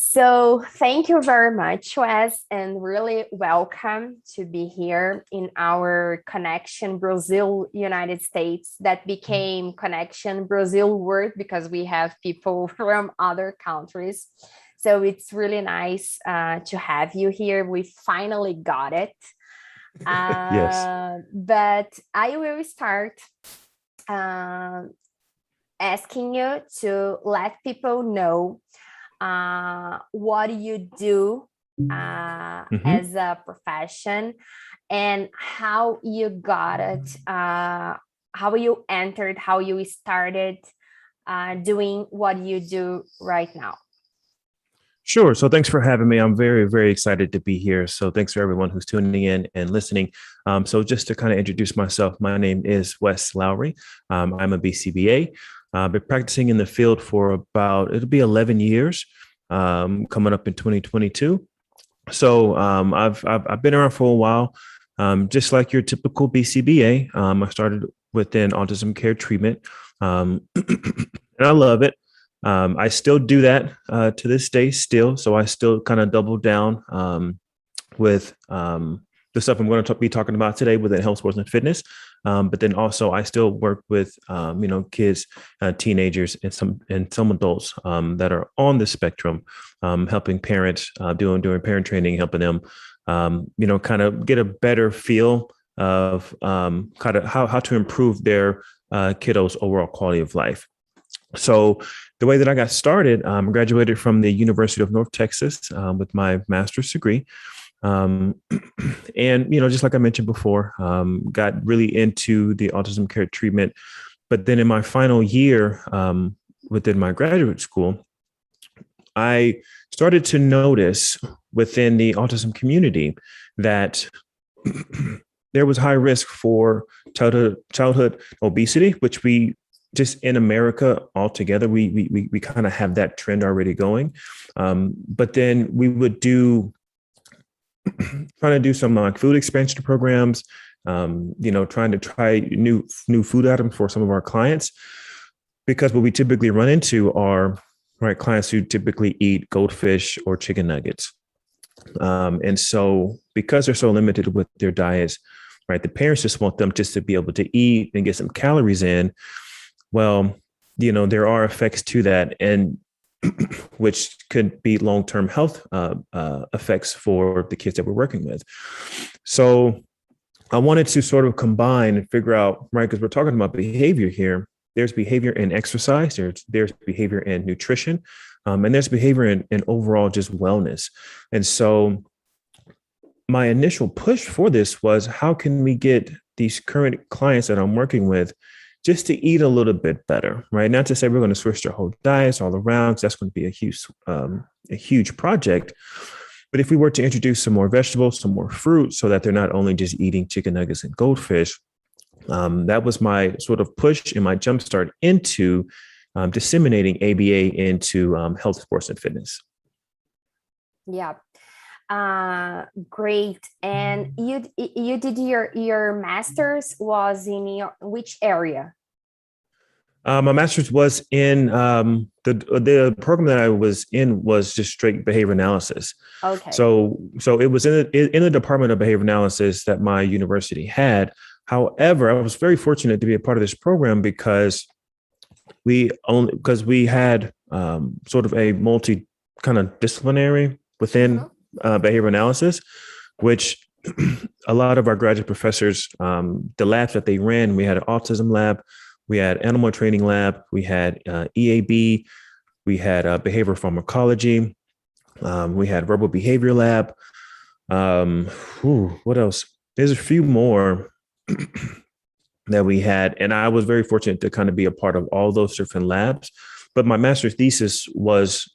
So thank you very much, Wes, and really welcome to be here in our Connection Brazil United States that became Connection Brazil World because we have people from other countries. So it's really nice to have you here. We finally got it. Yes. But I will start uh, asking you to let people know what you do hmm as a profession and how you got it, how you entered, how you started doing what you do right now. Sure. So thanks for having me. I'm very, very excited to be here. So thanks for everyone who's tuning in and listening. So just to kind of introduce myself, my name is Wes Lowery. I'm a BCBA. I've been practicing in the field for it'll be 11 years, coming up in 2022. So I've been around for a while. Just like your typical BCBA, I started within autism care treatment, and I love it. I still do that to this day, still. So I still kind of double down with the stuff I'm going to be talking about today within health, sports, and fitness. But then also, I still work with kids, teenagers, and some adults that are on the spectrum, helping parents doing parent training, helping them kind of get a better feel of kind of how to improve their kiddos' overall quality of life. So the way that I got started, I graduated from the University of North Texas with my master's degree. Um, and, just like I mentioned before, got really into the autism care treatment. But then in my final year within my graduate school, I started to notice within the autism community that there was high risk for childhood obesity, which we just in America altogether, we kind of have that trend already going. But then we would trying to do some like food expansion programs, trying to try new food items for some of our clients, because what we typically run into are right clients who typically eat goldfish or chicken nuggets. And so because they're so limited with their diets, right, the parents just want them just to be able to eat and get some calories in. Well, there are effects to that, and which could be long-term health effects for the kids that we're working with. So I wanted to sort of combine and figure out, right, because we're talking about behavior here. There's behavior in exercise, there's behavior in nutrition, and there's behavior in overall just wellness. And so my initial push for this was, how can we get these current clients that I'm working with just to eat a little bit better, right? Not to say we're going to switch their whole diets all around, because that's going to be a huge project. But if we were to introduce some more vegetables, some more fruit, so that they're not only just eating chicken nuggets and goldfish, that was my sort of push and my jumpstart into disseminating ABA into health, sports, and fitness. Yeah. Great. And you did your master's was in which area? My master's was in the program that I was in was just straight behavior analysis. Okay. So it was in the department of behavior analysis that my university had. However, I was very fortunate to be a part of this program because we had sort of a multi kind of disciplinary within behavior analysis, which a lot of our graduate professors, the labs that they ran, we had an autism lab, we had animal training lab, we had EAB, we had behavioral pharmacology, we had verbal behavior lab. What else? There's a few more that we had, and I was very fortunate to kind of be a part of all those different labs. But my master's thesis was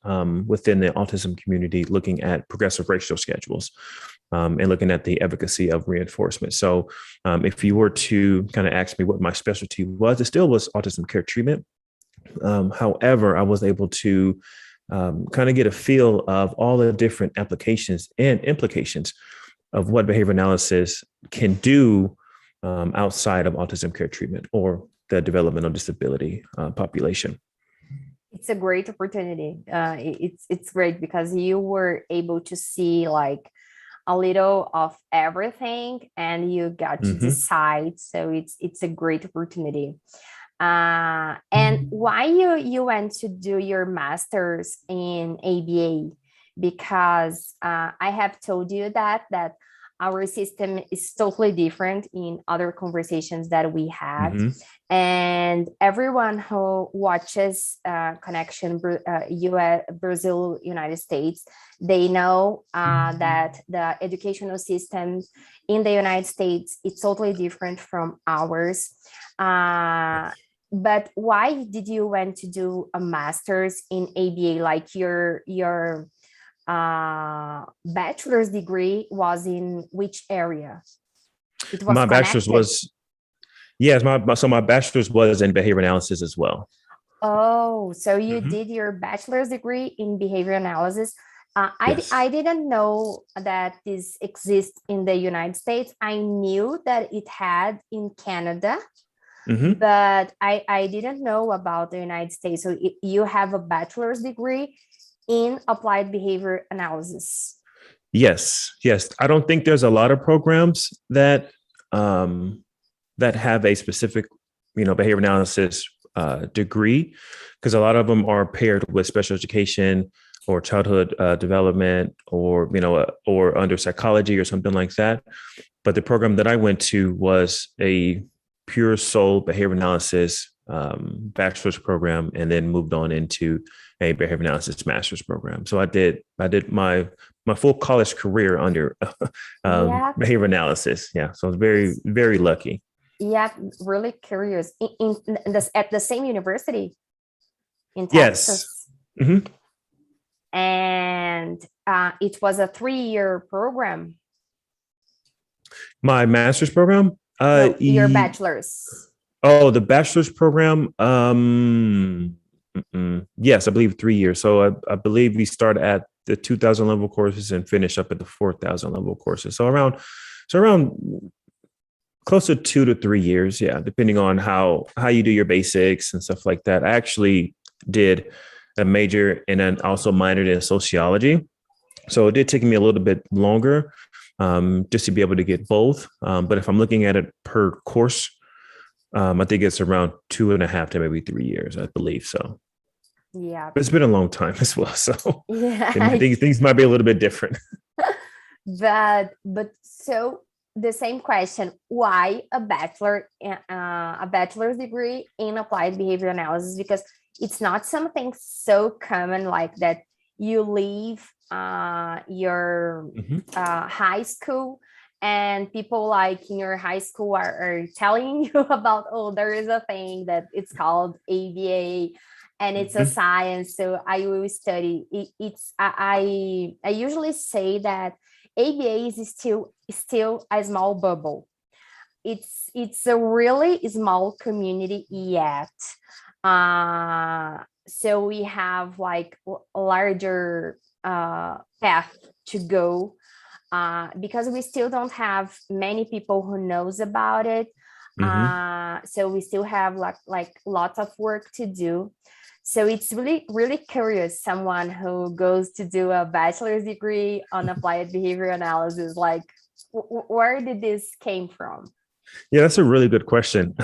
within the autism community, looking at progressive ratio schedules and looking at the efficacy of reinforcement. So if you were to kind of ask me what my specialty was, it still was autism care treatment. However, I was able to kind of get a feel of all the different applications and implications of what behavior analysis can do outside of autism care treatment or the developmental disability population. It's a great opportunity. It's great because you were able to see like a little of everything and you got to Hmm. decide. So it's a great opportunity. And why you went to do your master's in ABA? Because I have told you that our system is totally different in other conversations that we had. Hmm. And everyone who watches Connection US, Brazil, United States, they know that the educational system in the United States is totally different from ours. But why did you want to do a master's in ABA? Like your bachelor's degree was in which area? It was My bachelor's connected. was Yes, my bachelor's was in behavior analysis as well. Oh, so you Hmm. did your bachelor's degree in behavior analysis. I Yes. didn't know that this exists in the United States. I knew that it had in Canada, Hmm. but I didn't know about the United States. So you have a bachelor's degree in applied behavior analysis. Yes. Yes. I don't think there's a lot of programs um, that have a specific, behavior analysis degree, because a lot of them are paired with special education or childhood development, or or under psychology or something like that. But the program that I went to was a pure soul behavior analysis bachelor's program, and then moved on into a behavior analysis master's program. So I did my full college career under Yeah, behavior analysis. Yeah, so I was very very lucky. yeah, really curious. In this, at the same university in Yes. Texas, Hmm. and it was a 3-year program. My master's program. No, your bachelor's. Oh, the bachelor's program. Yes, I believe 3 years. So I believe we start at the 2000 level courses and finish up at the 4000 level courses. So around close to 2 to 3 years. Yeah, depending on how you do your basics and stuff like that. I actually did a major and then also minored in sociology. So it did take me a little bit longer, just to be able to get both. But if I'm looking at it per course, I think it's around 2.5 to maybe 3 years, I believe so. Yeah, But it's been a long time as well, so yeah. things might be a little bit different. But so the same question: why a bachelor's degree in applied behavior analysis? Because it's not something so common like that. You leave your Mhm. high school and people like in your high school are telling you about, oh, there is a thing that it's called ABA and it's a Mhm. science, so I will study it. I usually say that ABA is still a small bubble. It's a really small community yet. So we have like a larger path to go, because we still don't have many people who knows about it. Mhm. So we still have like lots of work to do. So it's really, really curious, someone who goes to do a bachelor's degree on applied behavior analysis, like where did this came from? Yeah, that's a really good question.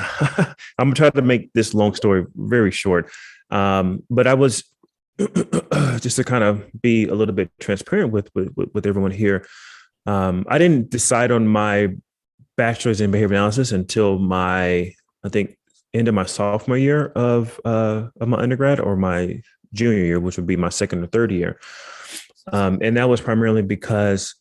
I'm gonna try to make this long story very short. But I was just to kind of be a little bit transparent with everyone here. I didn't decide on my bachelor's in behavior analysis until I think, end of my sophomore year of my undergrad, or my junior year, which would be my second or third year. And that was primarily because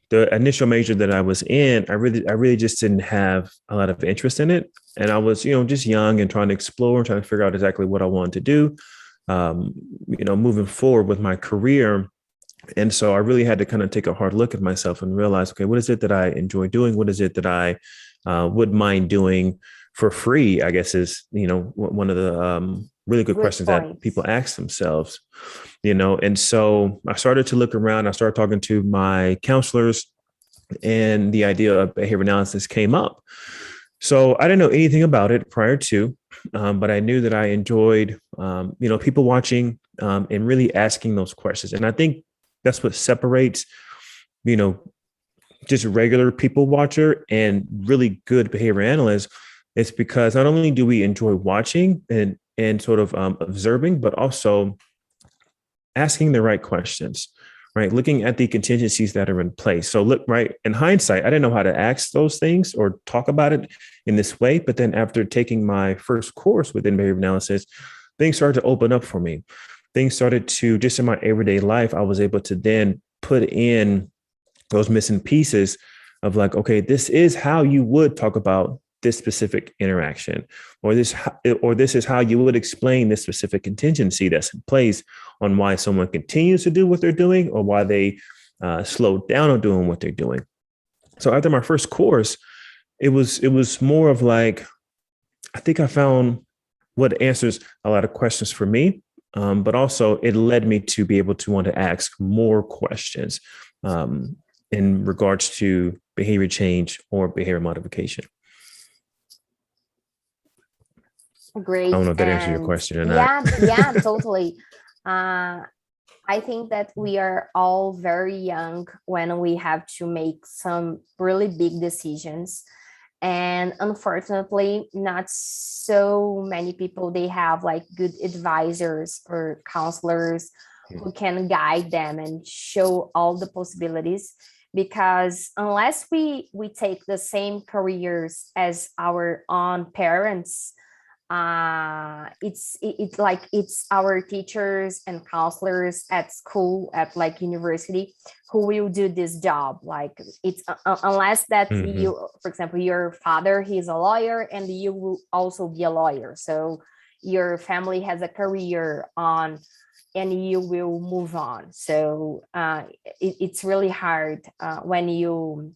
the initial major that I was in, I really just didn't have a lot of interest in it. And I was, just young and trying to explore, trying to figure out exactly what I wanted to do, moving forward with my career. And so I really had to kind of take a hard look at myself and realize, okay, what is it that I enjoy doing? What is it that I would mind doing for free? I guess is, one of the really good Good questions that point. people ask themselves, And so I started to look around. I started talking to my counselors, and the idea of behavior analysis came up. So I didn't know anything about it prior to, but I knew that I enjoyed, people watching and really asking those questions. And I think that's what separates, you know, just regular people watcher and really good behavior analysts. It's because not only do we enjoy watching and sort of observing, but also asking the right questions, right? Looking at the contingencies that are in place. So look, right, in hindsight, I didn't know how to ask those things or talk about it in this way. But then after taking my first course within behavior analysis, things started to open up for me. Things started to, just in my everyday life, I was able to then put in those missing pieces of like, okay, this is how you would talk about this specific interaction, or this is how you would explain this specific contingency that's in place on why someone continues to do what they're doing or why they slow down on doing what they're doing. So after my first course, it was more of like, I think I found what answers a lot of questions for me, but also it led me to be able to want to ask more questions in regards to behavior change or behavior modification. I don't Great. know if that answers your And question or not. yeah, yeah, totally. Uh, I think that we are all very young when we have to make some really big decisions. And unfortunately, not so many people, they have like good advisors or counselors who can guide them and show all the possibilities. Because unless we take the same careers as our own parents, it's like it's our teachers and counselors at school, at like university, who will do this job. Like it's unless that Mm-hmm. you, for example, your father, he's a lawyer and you will also be a lawyer, so your family has a career on and you will move on. So it's really hard when you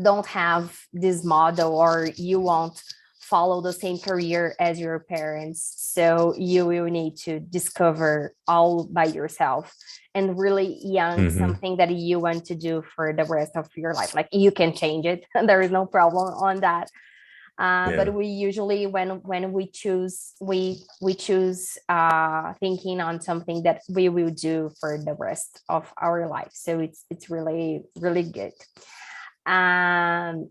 don't have this model, or you won't follow the same career as your parents. So you will need to discover all by yourself, and really young, Mm-hmm. something that you want to do for the rest of your life. Like you can change it. There is no problem on that. Yeah. But we usually, when we choose, we choose thinking on something that we will do for the rest of our life. So it's really really good. um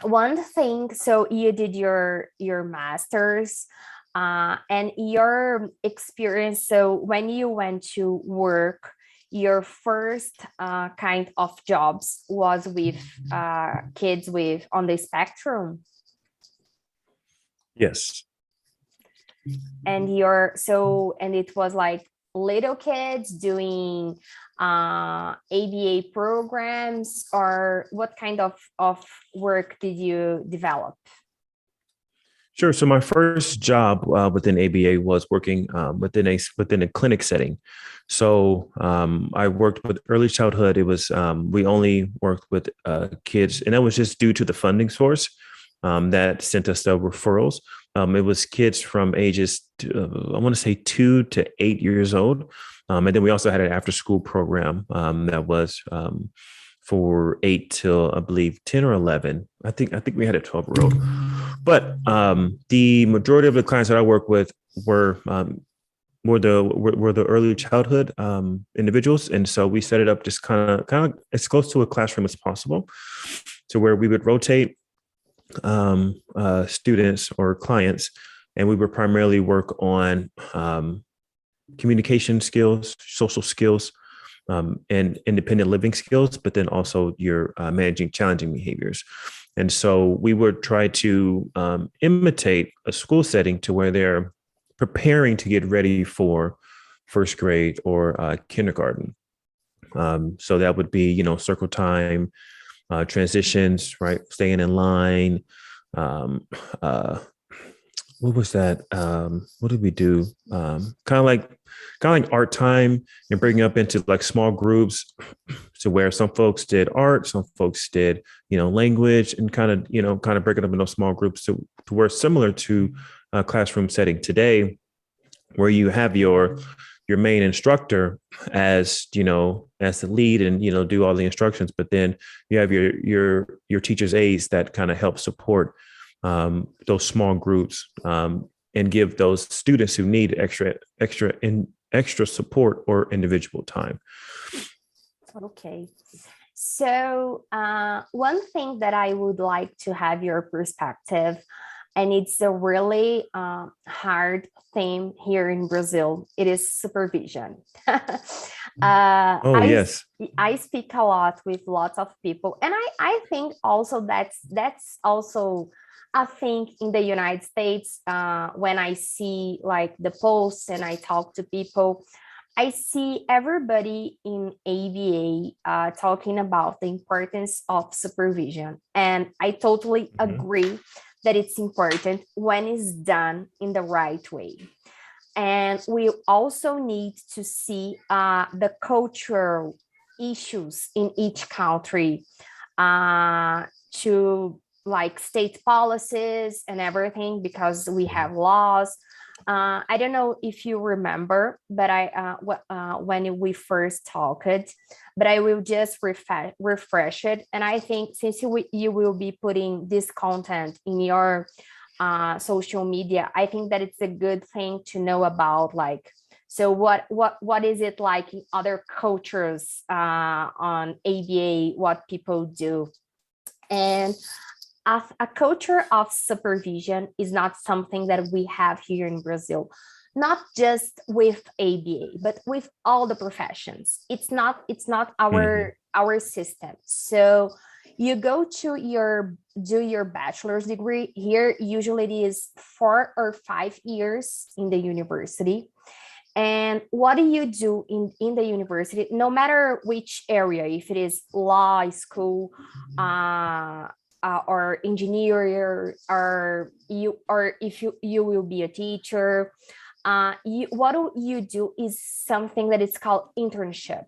One thing, so you did your master's, and your experience, so when you went to work, your first kind of jobs was with kids with on the spectrum. Yes. And your so and it was like little kids doing ABA programs, or what kind of work did you develop? Sure. So my first job within ABA was working within a clinic setting. So I worked with early childhood. It was we only worked with kids, and that was just due to the funding source that sent us the referrals. It was kids from ages I want to say 2 to 8 years old, and then we also had an after school program that was for 8 till I believe 10 or 11. I think we had a 12-year old. But the majority of the clients that I work with were the early childhood individuals, and so we set it up just kind of as close to a classroom as possible, to where we would rotate students or clients, and we would primarily work on communication skills, social skills, and independent living skills, but then also your managing challenging behaviors. And so we would try to imitate a school setting to where they're preparing to get ready for first grade or kindergarten. So that would be, circle time, transitions, right? Staying in line. Um, uh, what was that? What did we do? Kind of like art time, and bringing up into like small groups, to where some folks did art, some folks did, language, and kind of breaking up into small groups to where similar to a classroom setting today, where you have your main instructor as the lead, and do all the instructions, but then you have your teacher's aides that kind of help support those small groups, and give those students who need extra support or individual time. Okay. So one thing that I would like to have your perspective, and it's a really hard theme here in Brazil, it is supervision. Yes. I speak a lot with lots of people, and I think also that's also a thing in the United States. When I see like the posts and I talk to people, I see everybody in ABA talking about the importance of supervision. And I totally agree that it's important when it's done in the right way. And we also need to see the cultural issues in each country, to like state policies and everything, because we have laws. I don't know if you remember, but when we first talked, but I will just refresh it. And I think since you will be putting this content in your social media, I think that it's a good thing to know about, like, so what is it like in other cultures on ABA, what people do. And a culture of supervision is not something that we have here in Brazil, not just with ABA, but with all the professions. It's not our system. So you go to do your bachelor's degree here. Usually it is 4 or 5 years in the university. And what do you do in the university, no matter which area, if it is law school, or engineer, or if you will be a teacher, what you do is something that is called internship.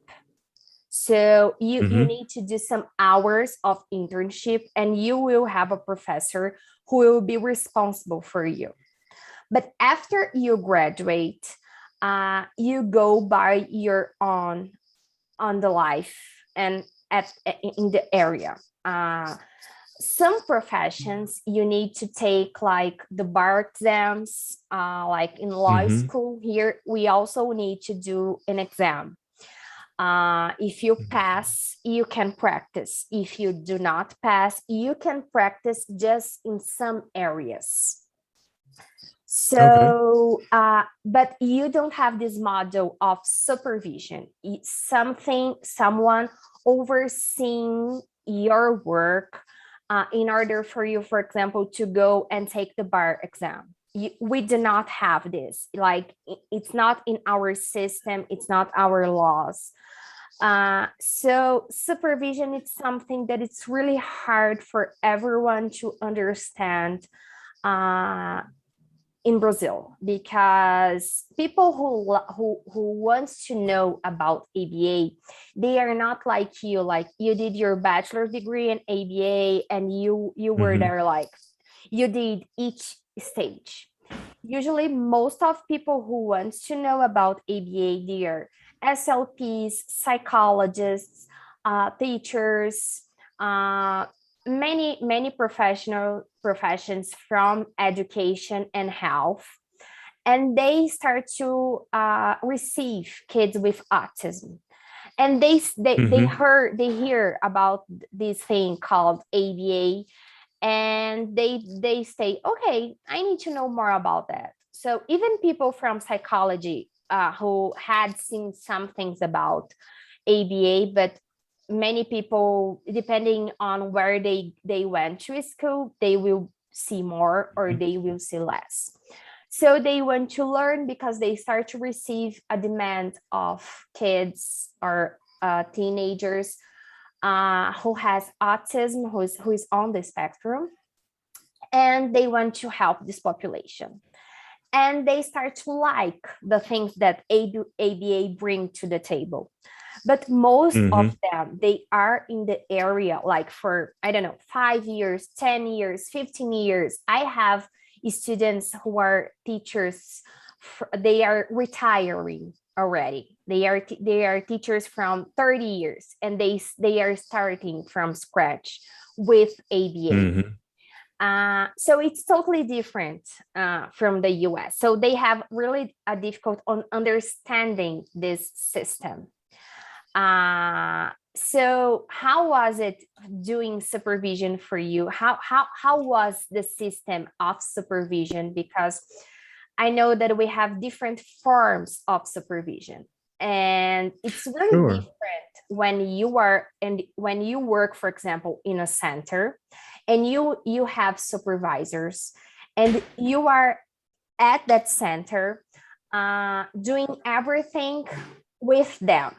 So you need to do some hours of internship, and you will have a professor who will be responsible for you. But after you graduate, you go by your own on the life and in the area. Some professions you need to take like the bar exams, like in law school here, we also need to do an exam. If you pass, you can practice. If you do not pass, you can practice just in some areas. So, but you don't have this model of supervision. It's someone overseeing your work, in order for you, for example, to go and take the bar exam. We do not have this. Like, it's not in our system. It's not our laws. So supervision is something that it's really hard for everyone to understand in Brazil, because people who wants to know about ABA, they are not like you did your bachelor's degree in ABA, and you were there, like you did each stage. Usually most of people who wants to know about ABA, they are SLPs, psychologists, teachers, many professions from education and health, and they start to receive kids with autism, and they hear about this thing called ABA, and they say, okay, I need to know more about that. So even people from psychology who had seen some things about ABA, but many people, depending on where they went to school, they will see more or they will see less. So they want to learn because they start to receive a demand of kids or teenagers who has autism, who is on the spectrum, and they want to help this population. And they start to like the things that ABA bring to the table. But most of them, they are in the area like for, I don't know, 5 years, 10 years, 15 years. I have students who are teachers, they are retiring already. They are teachers from 30 years, and they are starting from scratch with ABA. So it's totally different from the US. So they have really a difficult on understanding this system. So how was it doing supervision for you? How was the system of supervision? Because I know that we have different forms of supervision, and it's really Sure. different when you are and when you work, for example, in a center, and you have supervisors, and you are at that center doing everything with them.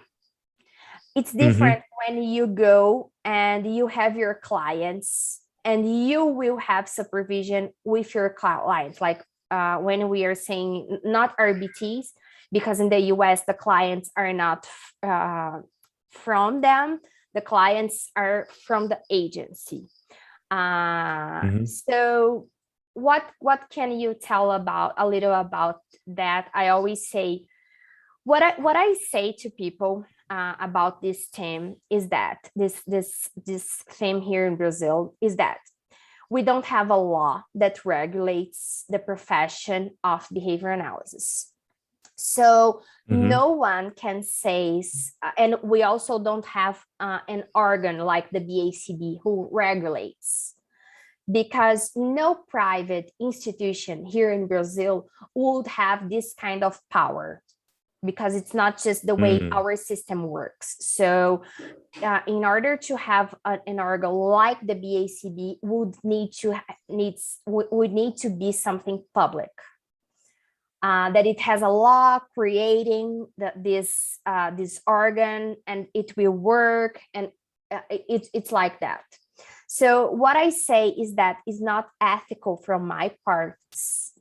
It's Mm-hmm. different when you go and you have your clients and you will have supervision with your clients, like when we are saying not RBTs, because in the US the clients are not from them, the clients are from the agency. Mm-hmm. So what can you tell about a little about that? I always say what I say to people about this theme is that this theme here in Brazil is that we don't have a law that regulates the profession of behavior analysis. So Mm-hmm. no one can say, and we also don't have an organ like the BACB who regulates, because no private institution here in Brazil would have this kind of power, because it's not just the way Mm-hmm. our system works. So in order to have an organ like the BACB would need to be something public, that it has a law creating this organ, and it will work, and it's like that. So what I say is that it's not ethical from my part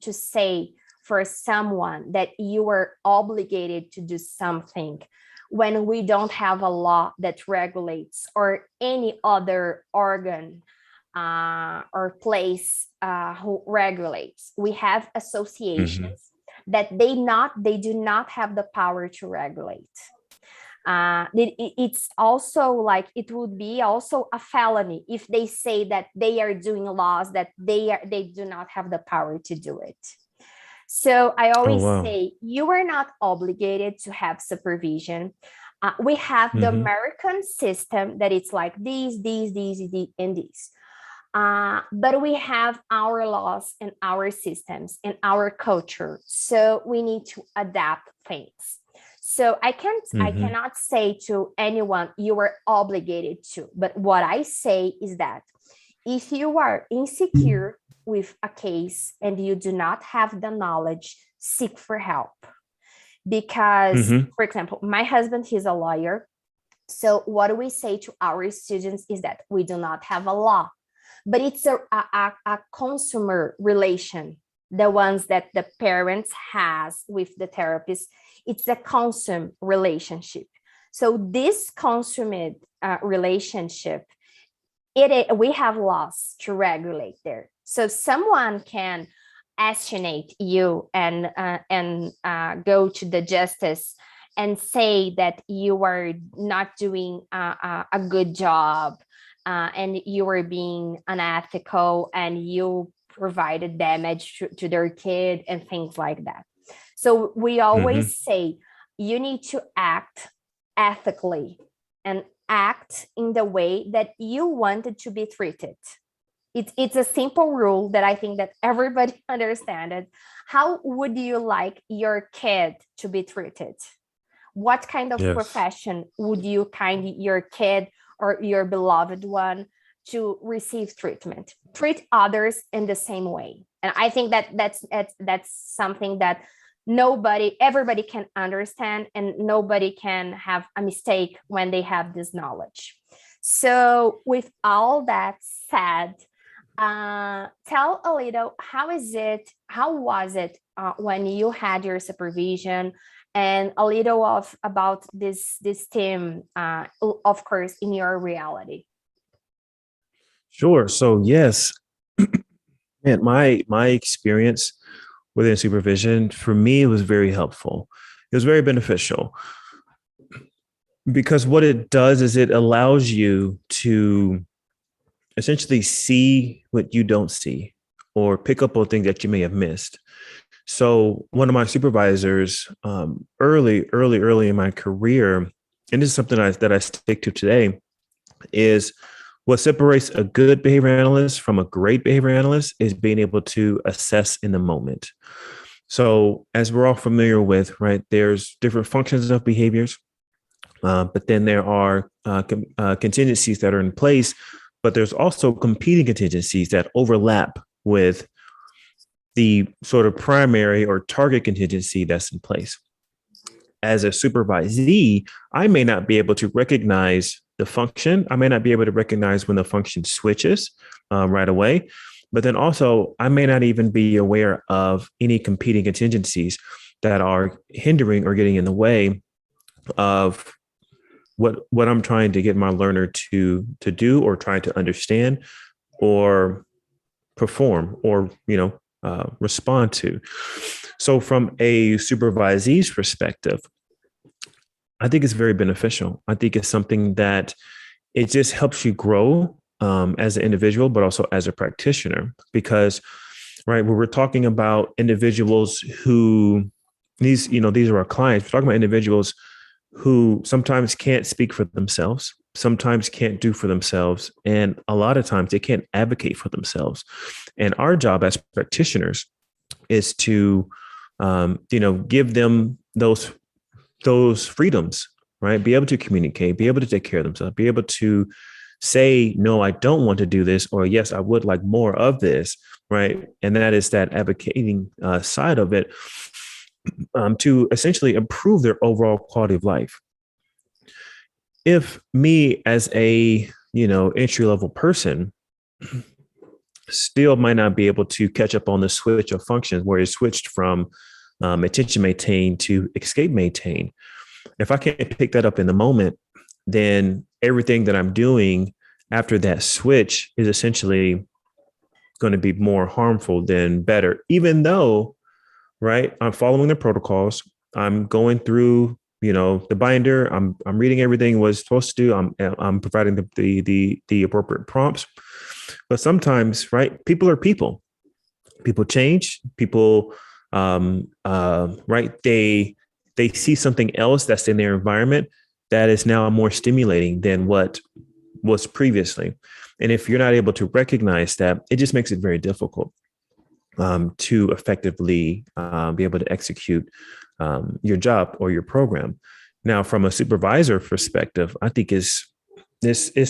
to say for someone that you are obligated to do something when we don't have a law that regulates, or any other organ or place who regulates. We have Mm-hmm. associations that they do not have the power to regulate. It's also like it would be also a felony if they say that they are doing laws that they do not have the power to do it. So I Oh, always wow. say you are not obligated to have supervision. We have the Mm-hmm. American system that it's like these, and these. But we have our laws and our systems and our culture. So we need to adapt things. So I Mm-hmm. cannot say to anyone you are obligated to. But what I say is that if you are insecure with a case and you do not have the knowledge, seek for help. Because, Mm-hmm. for example, my husband, he's a lawyer. So what we say to our students is that we do not have a law, but it's a consumer relation, the ones that the parents has with the therapist. It's a consumer relationship. So this consummate relationship, we have laws to regulate there. So someone can estimate you and go to the justice and say that you are not doing a good job, and you are being unethical, and you provided damage to their kid and things like that. So we Mm-hmm. always say you need to act ethically and act in the way that you wanted to be treated. It's a simple rule that I think that everybody understands. How would you like your kid to be treated? What kind of Yes. profession would you kind your kid or your beloved one to receive treatment? Treat others in the same way. And I think that that's something that everybody can understand, and nobody can have a mistake when they have this knowledge. So with all that said, tell a little, how was it when you had your supervision, and a little of about this team, of course, in your reality. Sure. So yes, and my experience within supervision for me was very helpful. It was very beneficial because what it does is it allows you to essentially see what you don't see or pick up on things that you may have missed. So one of my supervisors, early in my career, and this is something that I stick to today, is what separates a good behavior analyst from a great behavior analyst is being able to assess in the moment. So as we're all familiar with, right, there's different functions of behaviors, but then there are contingencies that are in place, but there's also competing contingencies that overlap with the sort of primary or target contingency that's in place. As a supervisee, I may not be able to recognize the function. I may not be able to recognize when the function switches right away. But then also, I may not even be aware of any competing contingencies that are hindering or getting in the way of what I'm trying to get my learner to do or trying to understand or perform or respond to. So from a supervisee's perspective, I think it's very beneficial. I think it's something that it just helps you grow as an individual, but also as a practitioner, because right, when we're talking about individuals who these are our clients, we're talking about individuals who sometimes can't speak for themselves, sometimes can't do for themselves, and a lot of times they can't advocate for themselves. And our job as practitioners is to, give them those freedoms, right? Be able to communicate, be able to take care of themselves, be able to say, no, I don't want to do this, or yes, I would like more of this, right? And that is that advocating side of it, to essentially improve their overall quality of life. If me as a, entry level person still might not be able to catch up on the switch of functions where it switched from attention maintain to escape maintain. If I can't pick that up in the moment, then everything that I'm doing after that switch is essentially going to be more harmful than better, even though, right, I'm following the protocols. I'm going through, the binder. I'm reading everything was supposed to do. I'm providing the appropriate prompts. But sometimes, right, people are people. People change. People, right, they see something else that's in their environment that is now more stimulating than what was previously. And if you're not able to recognize that, it just makes it very difficult to effectively be able to execute your job or your program. Now, from a supervisor perspective, I think it's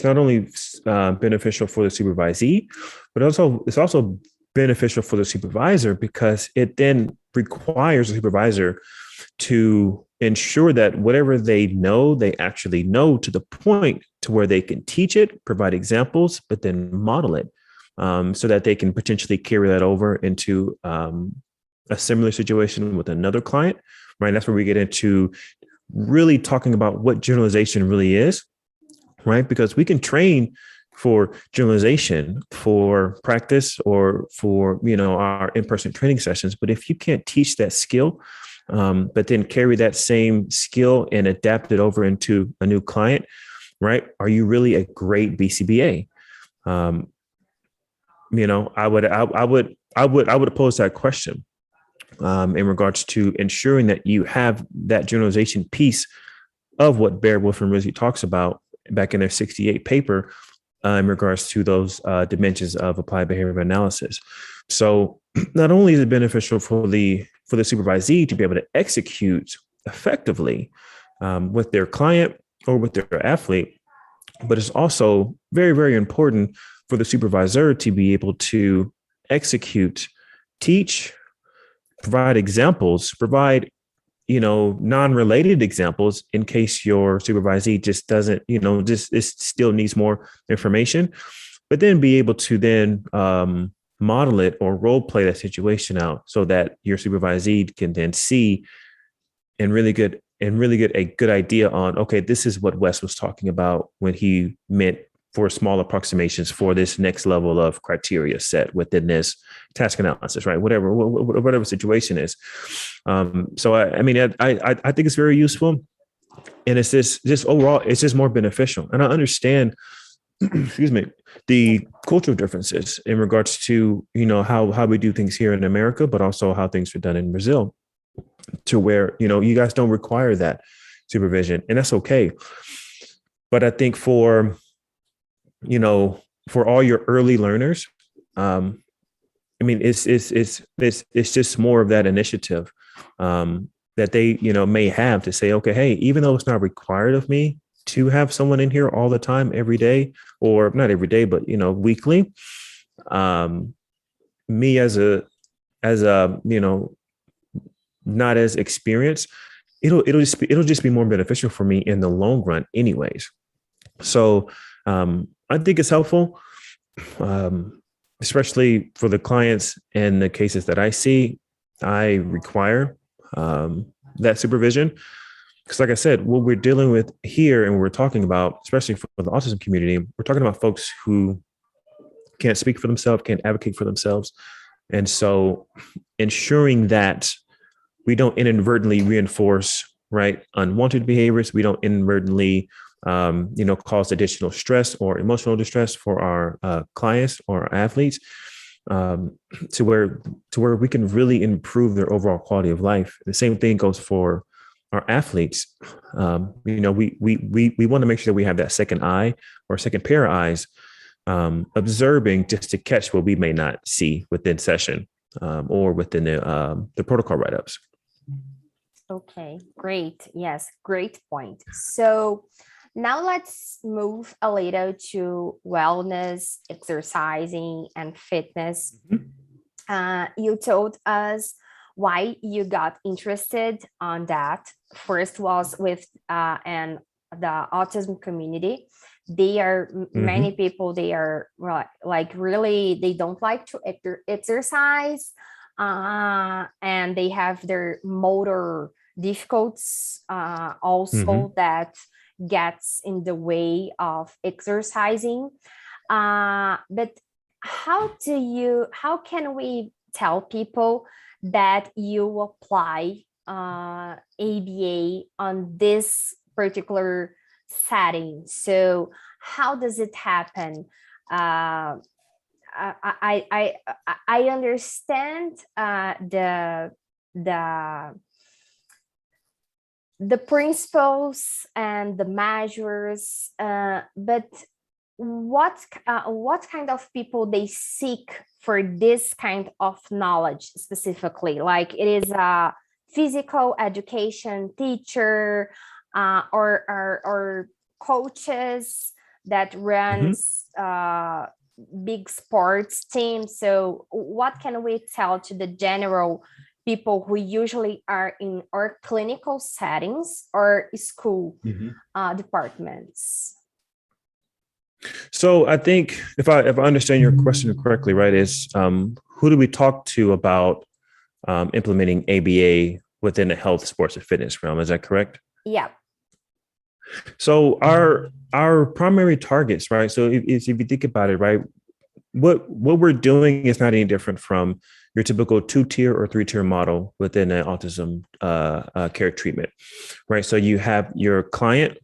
not only beneficial for the supervisee, but it's also beneficial for the supervisor, because it then requires the supervisor to ensure that whatever they know, they actually know to the point to where they can teach it, provide examples, but then model it, so that they can potentially carry that over into a similar situation with another client, right? That's where we get into really talking about what generalization really is, right? Because we can train for generalization, for practice, or for, our in-person training sessions. But if you can't teach that skill, but then carry that same skill and adapt it over into a new client, right? Are you really a great BCBA? I would pose that question in regards to ensuring that you have that generalization piece of what Bear, Wolf, and Rizzi talks about back in their 68 paper in regards to those dimensions of applied behavior analysis. So not only is it beneficial for the supervisee to be able to execute effectively with their client or with their athlete, but it's also very, very important for the supervisor to be able to execute, teach, provide examples, provide, non-related examples in case your supervisee just doesn't, it still needs more information, but then be able to then model it or role play that situation out so that your supervisee can then see and really get a good idea on, okay, this is what Wes was talking about when he meant for small approximations for this next level of criteria set within this task analysis, right? Whatever situation is. So I think it's very useful, and it's just overall, it's just more beneficial. And I understand excuse me, the cultural differences in regards to, how we do things here in America, but also how things are done in Brazil, to where, you guys don't require that supervision, and that's okay. But I think for all your early learners, it's just more of that initiative that they, may have to say, okay, hey, even though it's not required of me to have someone in here all the time, every day, or not every day, but, weekly, me as a, not as experienced, it'll just be more beneficial for me in the long run anyways. So I think it's helpful, especially for the clients and the cases that I see. I require that supervision, because like I said, what we're dealing with here and we're talking about, especially for the autism community, we're talking about folks who can't speak for themselves, can't advocate for themselves. And so ensuring that we don't inadvertently reinforce, right, unwanted behaviors, we don't inadvertently cause additional stress or emotional distress for our clients or our athletes, to where we can really improve their overall quality of life. The same thing goes for our athletes. We want to make sure that we have that second eye or second pair of eyes, observing just to catch what we may not see within session or within the protocol write-ups. Okay, great. Yes, great point. So now let's move a little to wellness, exercising, and fitness. You told us why you got interested on that. First was with and the autism community. They are many people. They are like really they don't like to exercise, and they have their motor difficulties also that gets in the way of exercising. But how can we tell people that you apply ABA on this particular setting? So how does it happen? I understand the principles and the measures, but what kind of people they seek for this kind of knowledge specifically? Like it is a physical education teacher, or coaches that runs big sports teams. So what can we tell to the general people who usually are in our clinical settings or school departments? So I think if I understand your question correctly, right, is who do we talk to about implementing ABA within the health, sports, and fitness realm? Is that correct? Yeah. So our primary targets, right? So if you think about it, right, what we're doing is not any different from your typical 2-tier or 3-tier model within an autism care treatment, right? So you have your client,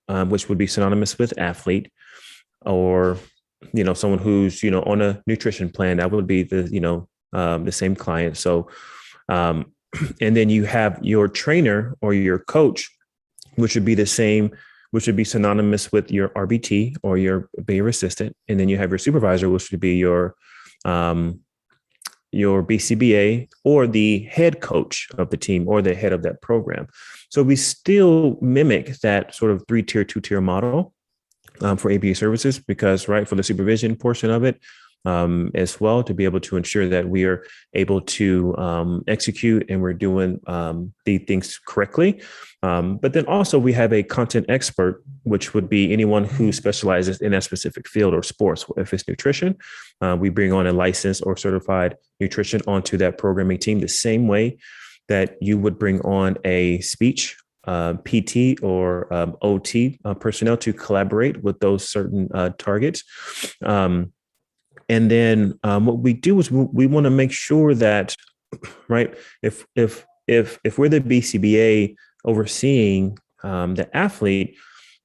which would be synonymous with athlete, or someone who's on a nutrition plan. That would be the same client. So and then you have your trainer or your coach, which would be the same, which would be synonymous with your RBT or your behavior assistant. And then you have your supervisor, which would be your BCBA or the head coach of the team or the head of that program. So we still mimic that sort of 3-tier, 2-tier model for ABA services, because, right, for the supervision portion of it, as well, to be able to ensure that we are able to execute and we're doing the things correctly. But then also we have a content expert, which would be anyone who specializes in that specific field or sports. If it's nutrition, we bring on a licensed or certified nutrition onto that programming team, the same way that you would bring on a speech PT or OT personnel to collaborate with those certain targets. And then what we do is we want to make sure that, right, if we're the BCBA overseeing the athlete,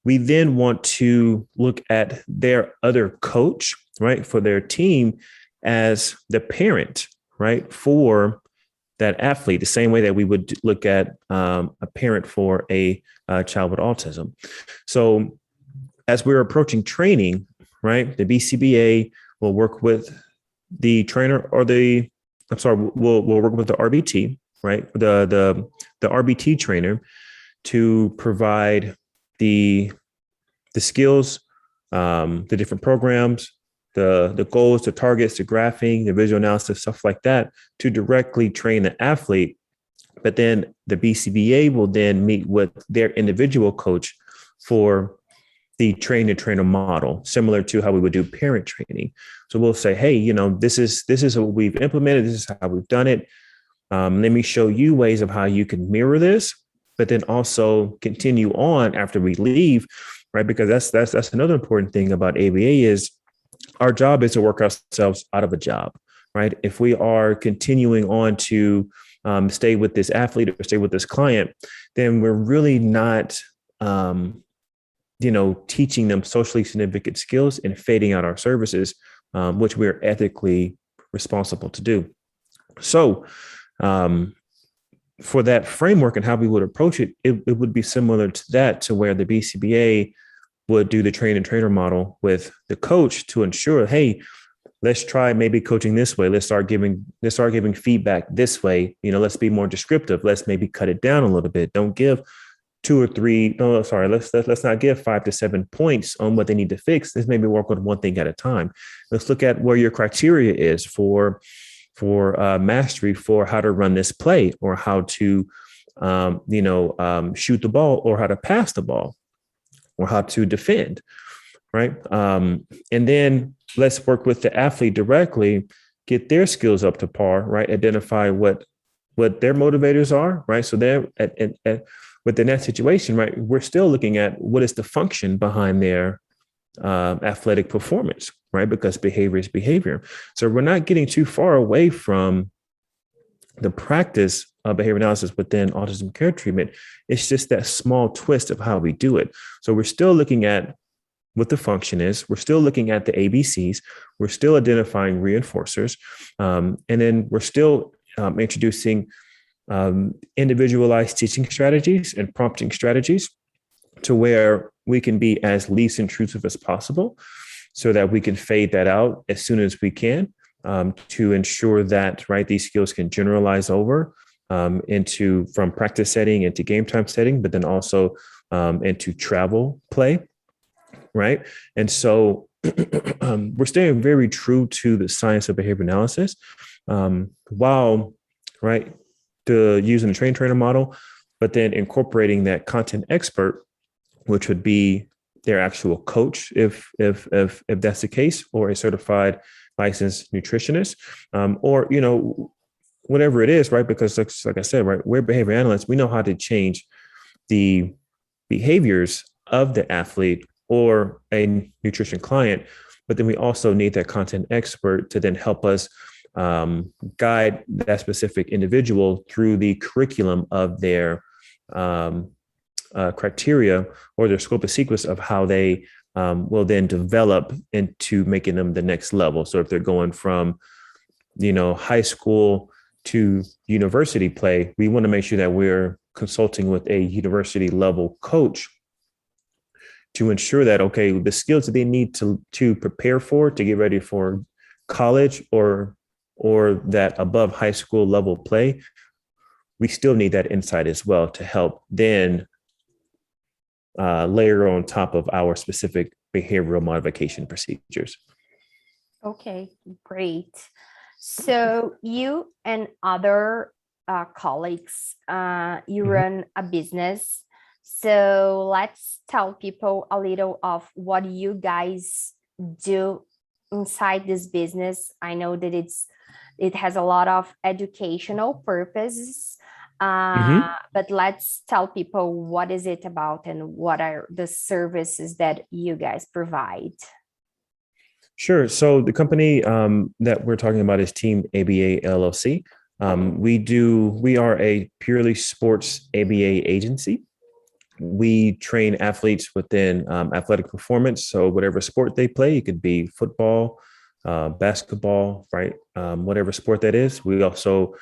we then want to look at their other coach, right, for their team as the parent, right, for that athlete, the same way that we would look at a parent for a child with autism. So as we're approaching training, right, the BCBA will work with the trainer or we'll work with the RBT, right, the RBT trainer to provide the skills, the different programs, the goals, the targets, the graphing, the visual analysis, stuff like that, to directly train the athlete. But then the BCBA will then meet with their individual coach for the train-the-trainer model, similar to how we would do parent training. So we'll say, hey, this is what we've implemented. This is how we've done it. Let me show you ways of how you can mirror this, but then also continue on after we leave, right? Because that's another important thing about ABA is our job is to work ourselves out of a job, right? If we are continuing on to stay with this athlete or stay with this client, then we're really not, teaching them socially significant skills and fading out our services, which we're ethically responsible to do. So for that framework and how we would approach it, it would be similar to that, to where the BCBA would do the train-and-trainer model with the coach to ensure, hey, let's try maybe coaching this way. Let's start giving feedback this way. Let's be more descriptive. Let's maybe cut it down a little bit. Don't give 2 or 3. No, sorry. Let's not give 5 to 7 points on what they need to fix. Let's maybe work on one thing at a time. Let's look at where your criteria is for mastery for how to run this play, or how to shoot the ball, or how to pass the ball, or how to defend, right? And then let's work with the athlete directly, get their skills up to par, right? Identify what their motivators are, right? So they're within that situation, right, we're still looking at what is the function behind their athletic performance, right? Because behavior is behavior. So we're not getting too far away from the practice of behavior analysis within autism care treatment. It's just that small twist of how we do it. So we're still looking at what the function is. We're still looking at the ABCs. We're still identifying reinforcers. And then we're still introducing individualized teaching strategies and prompting strategies, to where we can be as least intrusive as possible, so that we can fade that out as soon as we can, to ensure that, right, these skills can generalize over from practice setting into game time setting, but then also into travel play, right? And so we're staying very true to the science of behavior analysis, while, right, using the train-trainer model, but then incorporating that content expert, which would be their actual coach, if that's the case, or a certified licensed nutritionist, or whatever it is, right? Because like I said, right, we're behavior analysts. We know how to change the behaviors of the athlete or a nutrition client, but then we also need that content expert to then help us guide that specific individual through the curriculum of their criteria, or their scope of sequence of how they will then develop into making them the next level. So if they're going from, high school to university play, we want to make sure that we're consulting with a university level coach to ensure that, okay, the skills that they need to prepare for, to get ready for college or that above high school level play, we still need that insight as well to help then layer on top of our specific behavioral modification procedures. Okay, great. So you and other colleagues, you run a business. So let's tell people a little of what you guys do inside this business. I know that it has a lot of educational purposes, but let's tell people what is it about and what are the services that you guys provide. Sure. So the company that we're talking about is Team ABA LLC. We are a purely sports ABA agency. we train athletes within athletic performance. So whatever sport they play, it could be football, basketball, right? Whatever sport that is. We also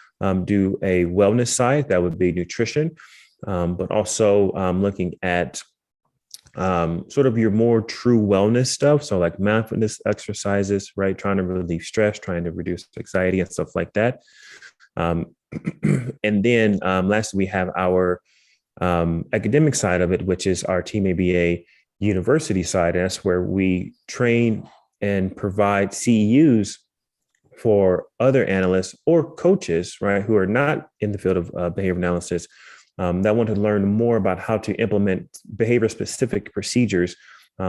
do a wellness side, that would be nutrition, but also looking at sort of your more true wellness stuff. So like mindfulness exercises, right? Trying to relieve stress, trying to reduce anxiety and stuff like that. And then lastly, we have our academic side of it, which is our Team ABA university side. And that's where we train and provide CEUs for other analysts or coaches, right, who are not in the field of behavior analysis, that want to learn more about how to implement behavior-specific procedures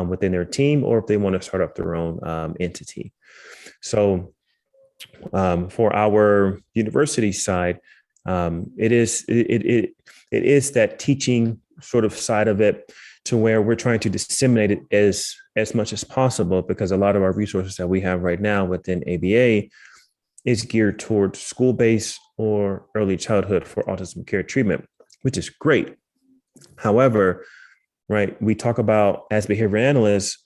within their team, or if they want to start up their own entity. So for our university side, it is that teaching sort of side of it, to where we're trying to disseminate it as much as possible, because a lot of our resources that we have right now within ABA is geared towards school-based or early childhood for autism care treatment, which is great. However, right, we talk about, as behavior analysts,